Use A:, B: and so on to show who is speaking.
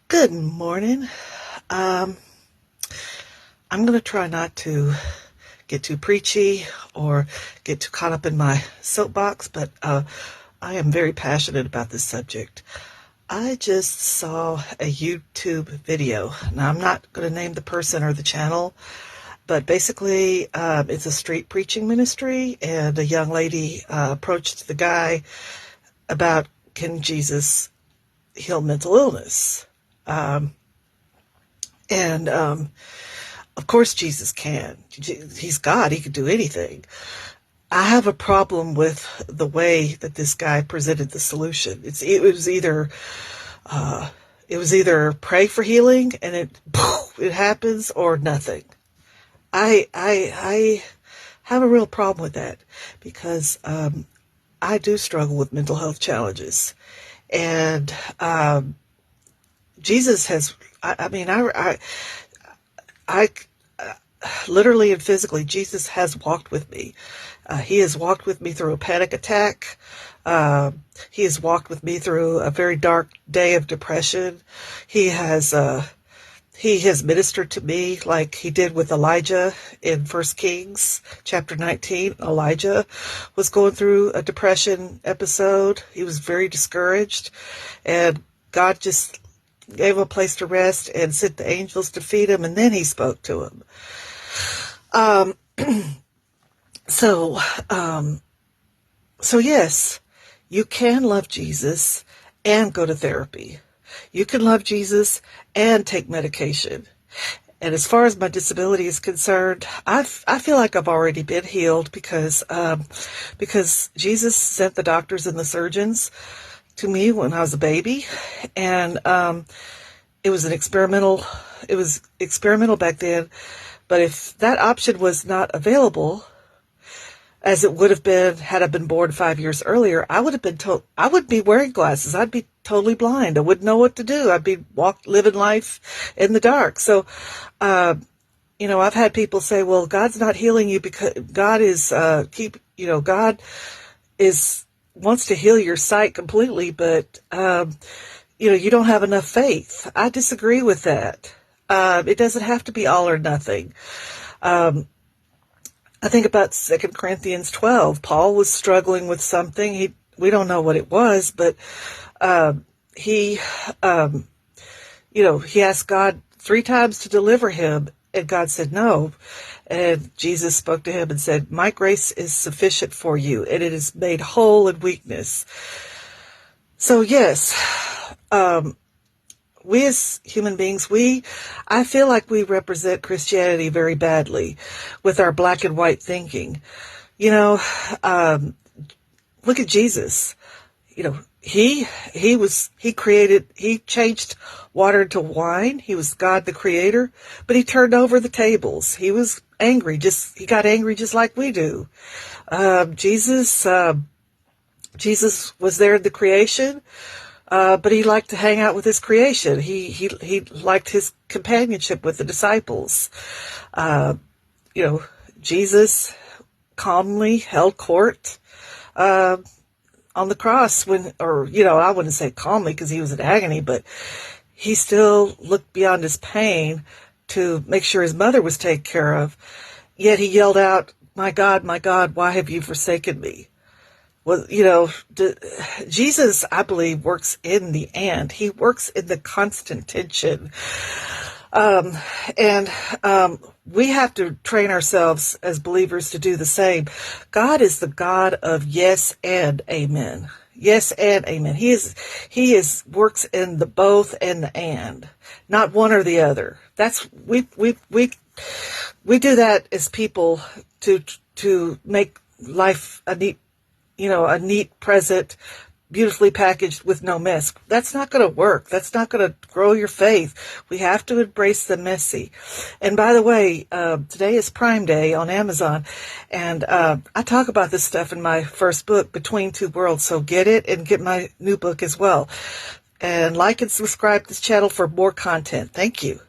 A: Good morning. Um, I'm going to try not to get too preachy or get too caught up in my soapbox, but I am very passionate about this subject. I just saw a YouTube video. Now, I'm not going to name the person or the channel, but basically, it's a street preaching ministry, and a young lady approached the guy about, can Jesus heal mental illness? And Of course, Jesus can. He's God. He can do anything. I have a problem with the way that this guy presented the solution. It was either pray for healing and it happens, or nothing. I have a real problem with that because I do struggle with mental health challenges, and Jesus has. I literally and physically, Jesus has walked with me. He has walked with me through a panic attack. He has walked with me through a very dark day of depression. He has ministered to me like he did with Elijah in 1 Kings chapter 19. Elijah was going through a depression episode. He was very discouraged, and God just gave him a place to rest and sent the angels to feed him, and then he spoke to him. Um, so, so yes, you can love Jesus and go to therapy. You can love Jesus and take medication. And as far as my disability is concerned, I feel like I've already been healed because Jesus sent the doctors and the surgeons to me when I was a baby, and it was experimental back then. But if that option was not available, as it would have been had I been born 5 years earlier, I would be wearing glasses. I'd be totally blind. I wouldn't know what to do. I'd be living life in the dark. So, I've had people say, well, God's not healing you because God is, God wants to heal your sight completely, but, you don't have enough faith. I disagree with that. It doesn't have to be all or nothing. I think about 2 Corinthians 12. Paul was struggling with something. We don't know what it was, but he asked God 3 times to deliver him, and God said no. And Jesus spoke to him and said, my grace is sufficient for you, and it is made whole in weakness. So yes, we as human beings, I feel like we represent Christianity very badly with our black and white thinking. Look at Jesus. He changed water into wine. He was God the creator, but he turned over the tables. He was angry. He got angry just like we do. Jesus was there in the creation. But he liked to hang out with his creation. He liked his companionship with the disciples. Jesus calmly held court on the cross I wouldn't say calmly because he was in agony, but he still looked beyond his pain to make sure his mother was taken care of. Yet he yelled out, my God, why have you forsaken me? Well, Jesus, I believe, works in the and. He works in the constant tension. We have to train ourselves as believers to do the same. God is the God of yes and amen. Yes and amen. He works in the both and the and, not one or the other. We do that as people to make life a neat present, beautifully packaged with no mess. That's not going to work. That's not going to grow your faith. We have to embrace the messy. And by the way, today is Prime Day on Amazon, and I talk about this stuff in my first book, Between Two Worlds, so get it and get my new book as well. And like and subscribe to this channel for more content. Thank you.